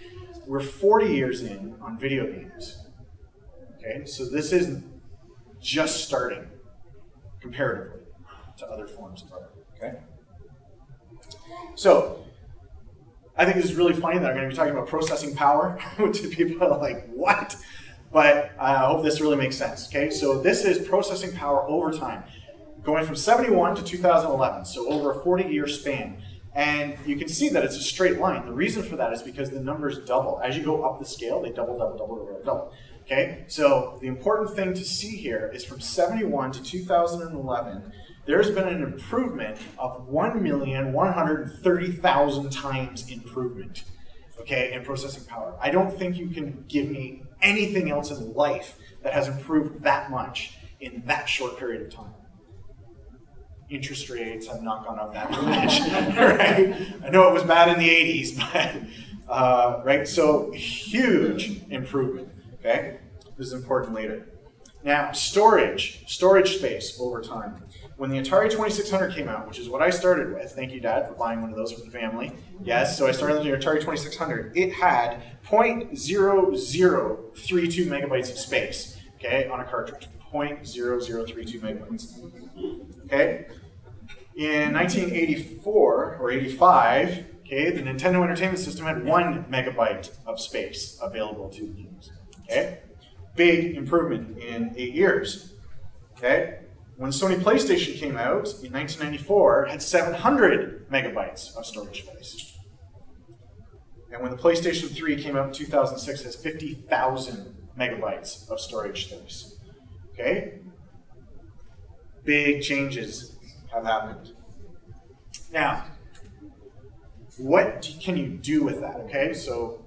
We're 40 years in on video games. Okay, so this is just starting comparatively to other forms of art. Okay, so I think this is really funny that I'm going to be talking about processing power to people are like, what? But I hope this really makes sense. Okay, so this is processing power over time, going from 71 to 2011, so over a 40-year span. And you can see that it's a straight line. The reason for that is because the numbers double. As you go up the scale, they double, double, double, double, double. Okay, so the important thing to see here is from 71 to 2011, there's been an improvement of 1,130,000 times improvement, okay, in processing power. I don't think you can give me anything else in life that has improved that much in that short period of time. Interest rates have not gone up that much, right? I know it was bad in the 80s, but, right, so huge improvement, okay? This is important later. Now, storage space over time. When the Atari 2600 came out, which is what I started with, thank you, Dad, for buying one of those for the family. Yes, so I started with the Atari 2600. It had 0.0032 megabytes of space, okay, on a cartridge. 0.0032 megabytes. Okay? In 1984 or 85, okay, the Nintendo Entertainment System had 1 megabyte of space available to use. Okay? Big improvement in 8 years. Okay? When Sony PlayStation came out in 1994, it had 700 megabytes of storage space. And when the PlayStation 3 came out in 2006, it has 50,000 megabytes of storage space. Okay? Big changes have happened. Now, what can you do with that? Okay, so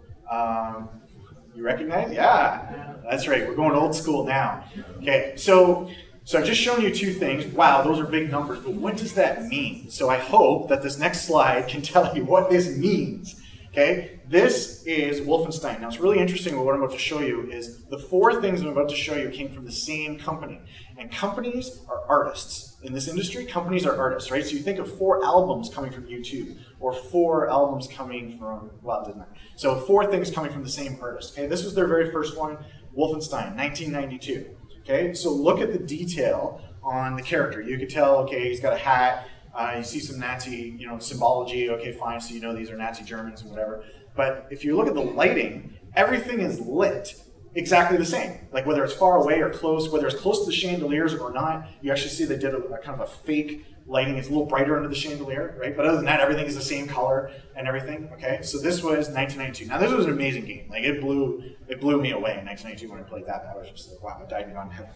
you recognize? Yeah, that's right. We're going old school now. Okay, so I've just shown you 2 things. Wow, those are big numbers, but what does that mean? So I hope that this next slide can tell you what this means. Okay, this is Wolfenstein. Now, it's really interesting what I'm about to show you is the 4 things I'm about to show you came from the same company. And companies are artists. In this industry, companies are artists, right? So you think of 4 albums coming from YouTube, or 4 albums coming from, well, it doesn't matter. So 4 things coming from the same artist. Okay, this was their very first one, Wolfenstein, 1992. Okay, so look at the detail on the character. You could tell, okay, he's got a hat, You see some Nazi, symbology. Okay, fine. So you know these are Nazi Germans and whatever. But if you look at the lighting, everything is lit exactly the same. Like whether it's far away or close, whether it's close to the chandeliers or not, you actually see they did a kind of a fake lighting. It's a little brighter under the chandelier, right? But other than that, everything is the same color and everything. Okay, so this was 1992. Now this was an amazing game. Like it blew me away in 1992 when I played that. I was just like, wow, I died and gone to heaven.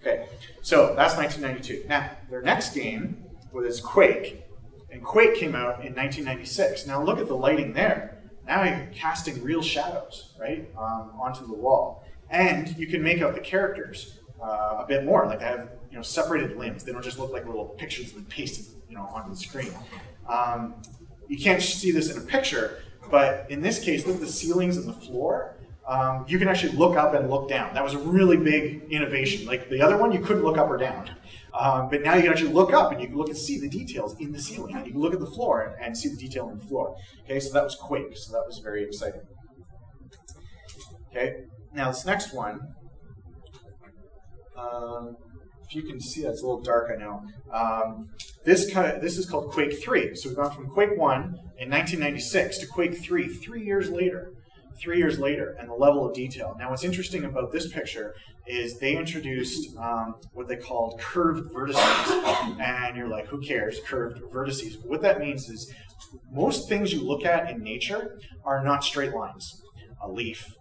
Okay, so that's 1992. Now their next game was Quake, and Quake came out in 1996. Now look at the lighting there. Now you're casting real shadows, right, onto the wall. And you can make out the characters a bit more. Like they have, separated limbs. They don't just look like little pictures that pasted, onto the screen. You can't see this in a picture, but in this case, look at the ceilings and the floor. You can actually look up and look down. That was a really big innovation. Like the other one, you couldn't look up or down. But now you can actually look up and you can look and see the details in the ceiling. And you can look at the floor and see the detail in the floor. Okay, so that was Quake. So that was very exciting. Okay, now this next one, if you can see that, it's a little dark, I know. This is called Quake 3. So we've gone from Quake 1 in 1996 to Quake 3 3 years later. 3 years later, and the level of detail. Now, what's interesting about this picture is they introduced what they called curved vertices. And you're like, who cares, curved vertices? But what that means is most things you look at in nature are not straight lines. A leaf,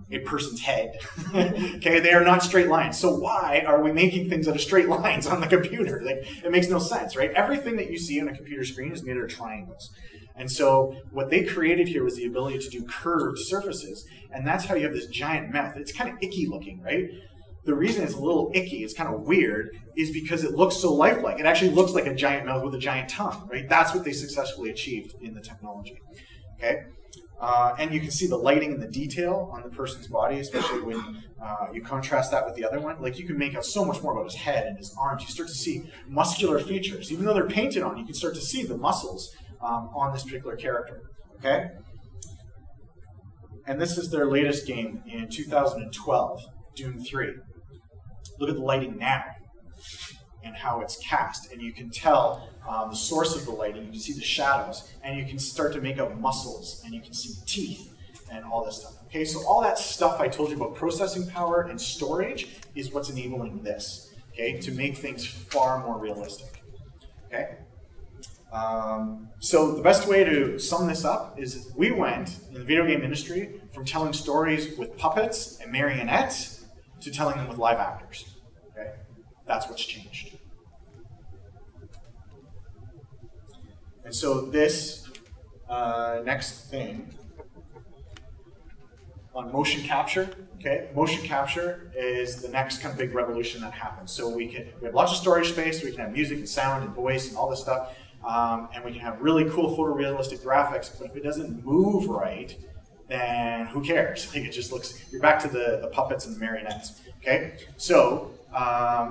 a person's head. Okay, they are not straight lines. So why are we making things out of straight lines on the computer? Like, it makes no sense, right? Everything that you see on a computer screen is made out of triangles. And so what they created here was the ability to do curved surfaces, and that's how you have this giant mouth. It's kind of icky looking, right? The reason it's a little icky, it's kind of weird, is because it looks so lifelike. It actually looks like a giant mouth with a giant tongue, right? That's what they successfully achieved in the technology, okay? And you can see the lighting and the detail on the person's body, especially when you contrast that with the other one. Like, you can make out so much more about his head and his arms. You start to see muscular features. Even though they're painted on, you can start to see the muscles on this particular character, okay? And this is their latest game in 2012, Doom 3. Look at the lighting now and how it's cast, and you can tell the source of the lighting. You can see the shadows, and you can start to make out muscles, and you can see teeth and all this stuff. Okay, so all that stuff I told you about processing power and storage is what's enabling this, okay, to make things far more realistic. Okay. So the best way to sum this up is we went, in the video game industry, from telling stories with puppets and marionettes to telling them with live actors. Okay? That's what's changed. And so this next thing on motion capture, okay? Motion capture is the next kind of big revolution that happens. So we have lots of storage space, we can have music and sound and voice and all this stuff. And we can have really cool photorealistic graphics, but if it doesn't move right, then who cares? Like, it just looks, you're back to the puppets and the marionettes, okay? So,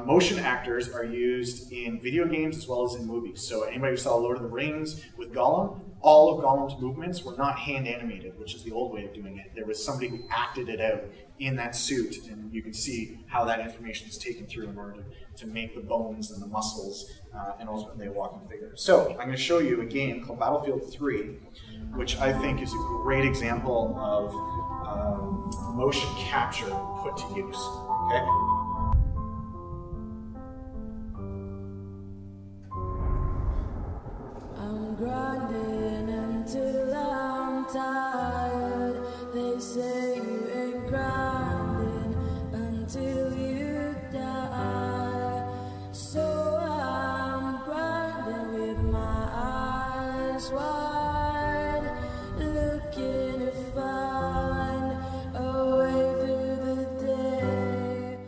motion actors are used in video games as well as in movies. So anybody who saw Lord of the Rings with Gollum, all of Gollum's movements were not hand animated, which is the old way of doing it. There was somebody who acted it out in that suit, and you can see how that information is taken through in order to make the bones and the muscles and ultimately a walking figure. So I'm going to show you a game called Battlefield 3, which I think is a great example of motion capture put to use. Okay? I'm grinding until I'm tired. They say you ain't grinding until you die. So I'm grinding with my eyes wide, looking to find a way through the day.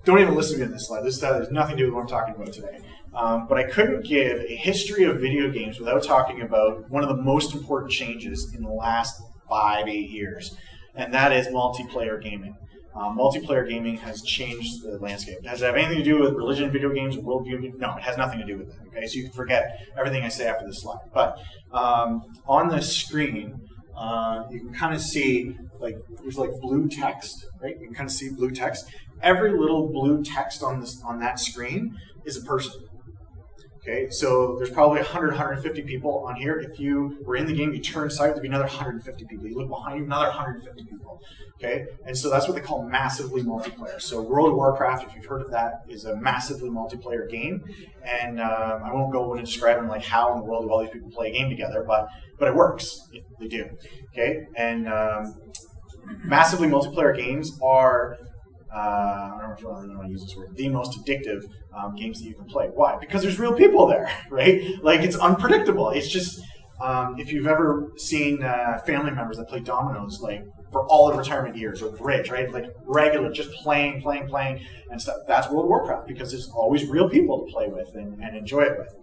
Don't even listen to me on this slide. This has nothing to do with what I'm talking about today. But I couldn't give a history of video games without talking about one of the most important changes in the last 5-8 years, and that is multiplayer gaming. Multiplayer gaming has changed the landscape. Does it have anything to do with religion in video games or worldview? No, it has nothing to do with that. Okay, so you can forget everything I say after this slide. But on the screen, you can kind of see, like, there's like blue text, right? You can kind of see blue text. Every little blue text on that screen is a person. Okay, so there's probably 100, 150 people on here. If you were in the game, you turn side, there'd be another 150 people. You look behind you, another 150 people. Okay, and so that's what they call massively multiplayer. So World of Warcraft, if you've heard of that, is a massively multiplayer game. And I won't go into describing like how in the world do all these people play a game together, but it works. They do. Okay, and massively multiplayer games are I don't know if I really want to use this word, the most addictive games that you can play. Why? Because there's real people there, right? Like, it's unpredictable. It's just, if you've ever seen family members that play dominoes, like, for all their retirement years, or bridge, right? Like, regular, just playing, and stuff. That's World of Warcraft, because there's always real people to play with and enjoy it with.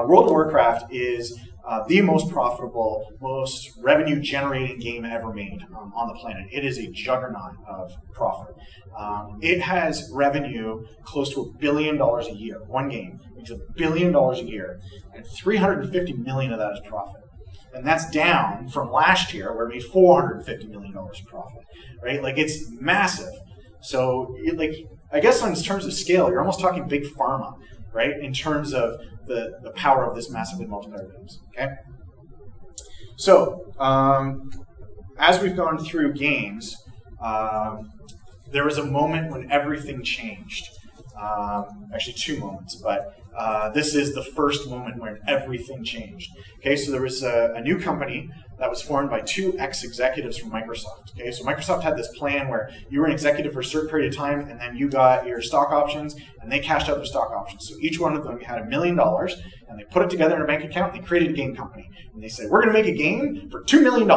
World of Warcraft is the most profitable, most revenue-generating game ever made on the planet. It is a juggernaut of profit. It has revenue close to $1 billion a year. One game makes $1 billion a year, and $350 million of that is profit. And that's down from last year, where it made $450 million in profit, right? Like, it's massive. So, I guess in terms of scale, you're almost talking big pharma, right? In terms of the power of this massively multiplayer games, okay? So, as we've gone through games, there was a moment when everything changed. Actually, two moments, but this is the first moment when everything changed. Okay, so there was a new company that was formed by two ex-executives from Microsoft. Okay, so Microsoft had this plan where you were an executive for a certain period of time, and then you got your stock options, and they cashed out their stock options. So each one of them had $1 million, and they put it together in a bank account, and they created a game company. And they said, we're going to make a game for $2 million.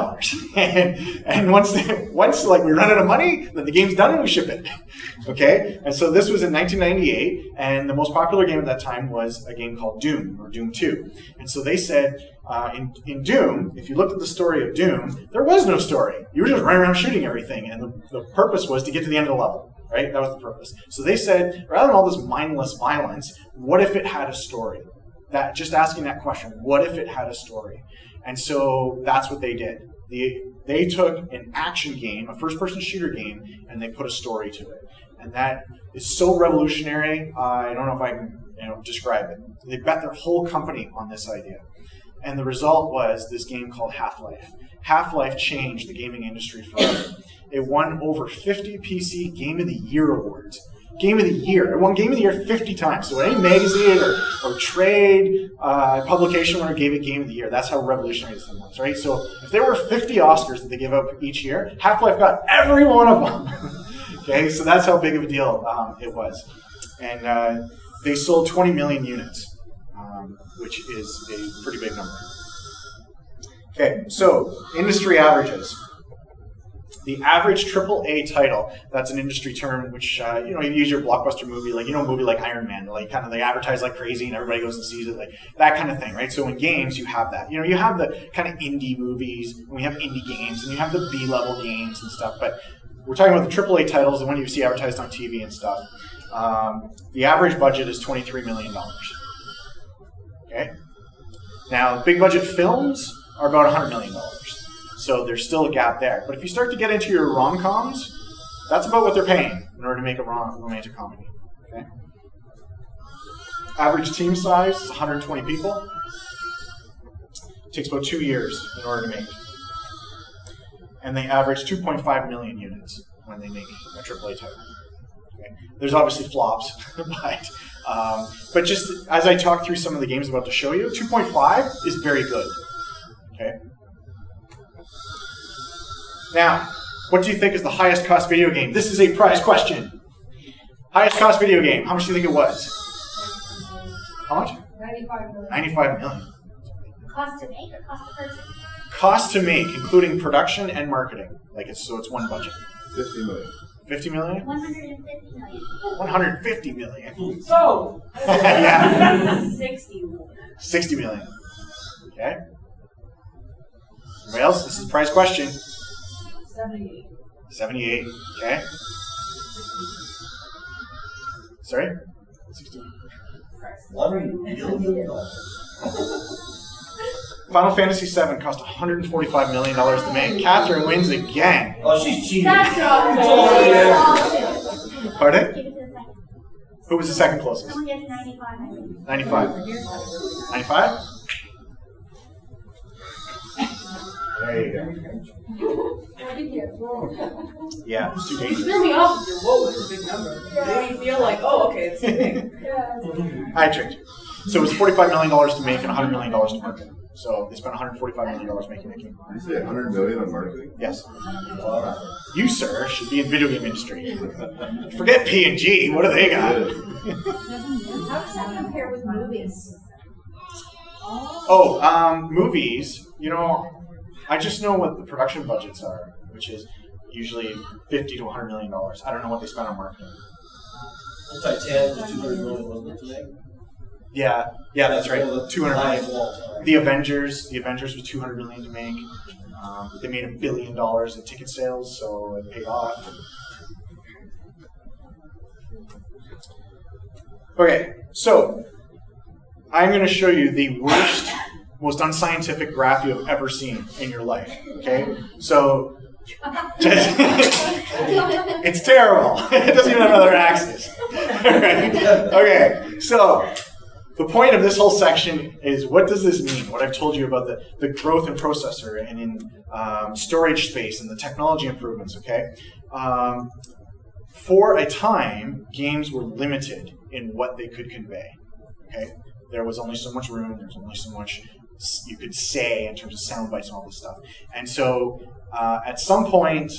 and once we run out of money, then the game's done and we ship it. Okay, and so this was in 1998, and the most popular game at that time was a game called Doom, or Doom 2. And so they said, in Doom, if you looked at the story of Doom, there was no story. You were just running around shooting everything, and the purpose was to get to the end of the level, right? That was the purpose. So they said, rather than all this mindless violence, what if it had a story? Just asking that question, what if it had a story? And so that's what they did. They took an action game, a first-person shooter game, and they put a story to it. And that is so revolutionary, I don't know if I can describe it. They bet their whole company on this idea. And the result was this game called Half-Life. Half-Life changed the gaming industry forever. It won over 50 PC Game of the Year awards. Game of the Year. It won Game of the Year 50 times. So any magazine or trade publication winner gave it Game of the Year. That's how revolutionary this thing was, right? So if there were 50 Oscars that they give out each year, Half-Life got every one of them. Okay, so that's how big of a deal it was. And they sold 20 million units, which is a pretty big number. Okay, so industry averages. The average AAA title, that's an industry term which, you use your blockbuster movie, like, a movie like Iron Man, like, kind of they advertise like crazy and everybody goes and sees it, like, that kind of thing, right? So in games, you have that. You have the kind of indie movies, and we have indie games, and you have the B-level games and stuff, but we're talking about the AAA titles, the one you see advertised on TV and stuff. The average budget is $23 million. Okay? Now, big budget films are about $100 million. So there's still a gap there. But if you start to get into your rom-coms, that's about what they're paying in order to make a romantic comedy. Okay? Average team size is 120 people. It takes about 2 years in order to make. And they average 2.5 million units when they make a AAA title. Okay? There's obviously flops, but just as I talk through some of the games I'm about to show you, 2.5 is very good. Okay. Now, what do you think is the highest cost video game? This is a prize question. Highest cost video game. How much do you think it was? How much? 95 million. 95 million. Cost to make or cost to purchase? Cost to make, including production and marketing. So it's one budget. 50 million. 50 million? 150 million. 150 million. So, yeah. 60 million. 60 million. Okay. Anybody else? This is a prize question. 78. 78. Okay. Sorry? 60. $11 million. Final Fantasy VII cost $145 million to make. Catherine wins again. Oh, she's cheating. That's not Oh, fair. Pardon? Give it to the second. Who was the second closest? Someone gets 95, I think. 95. 95? There you go. Yeah, it's too You dangerous. threw me off with your whoa, it's a big number. Made me feel like, oh, okay, it's big. I tricked you. So it was $45 million to make and $100 million to market. So they spent $145 million making that game. Did you say $100 million on marketing? Yes. You, sir, should be in video game industry. Forget P&G. What do they got? How does that compare with movies? Oh, movies. You know, I just know what the production budgets are, which is usually $50 to $100 million. I don't know what they spend on marketing. Titanic was $200 million, wasn't it, today? Yeah, that's right. 200 million. The Avengers was $200 million to make. They made $1 billion in ticket sales, so it paid off. Okay, so I'm going to show you the worst, most unscientific graph you have ever seen in your life. Okay, so it's terrible. It doesn't even have another axis. Right. Okay, so the point of this whole section is, what does this mean? What I've told you about the growth in processor and in storage space and the technology improvements, okay? For a time, games were limited in what they could convey, okay? There was only so much room, there was only so much you could say in terms of sound bites and all this stuff. And so at some point,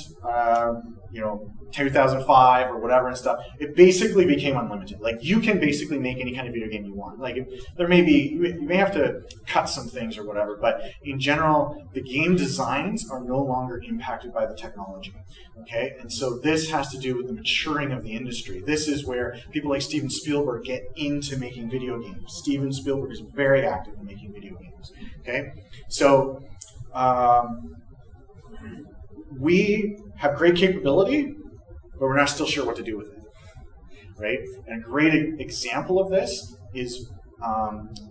2005 or whatever and stuff, it basically became unlimited. Like, you can basically make any kind of video game you want. Like, there may be, you may have to cut some things or whatever, but in general, the game designs are no longer impacted by the technology. Okay, and so this has to do with the maturing of the industry. This is where people like Steven Spielberg get into making video games. Steven Spielberg is very active in making video games. Okay, so we have great capability, but we're not still sure what to do with it, right? And a great example of this is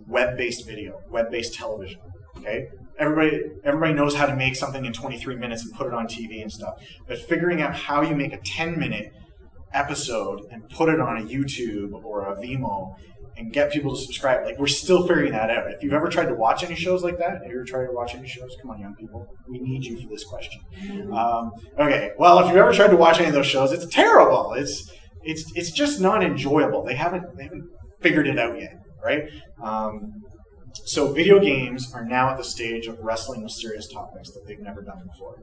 web-based video, web-based television, okay? Everybody knows how to make something in 23 minutes and put it on TV and stuff, but figuring out how you make a 10-minute episode and put it on a YouTube or a Vimeo and get people to subscribe, like, we're still figuring that out. If you've ever tried to watch any shows like that, have you ever tried to watch any shows? Come on, young people. We need you for this question. Okay, well, if you've ever tried to watch any of those shows, it's terrible. It's just not enjoyable. They haven't figured it out yet, right? So video games are now at the stage of wrestling with serious topics that they've never done before.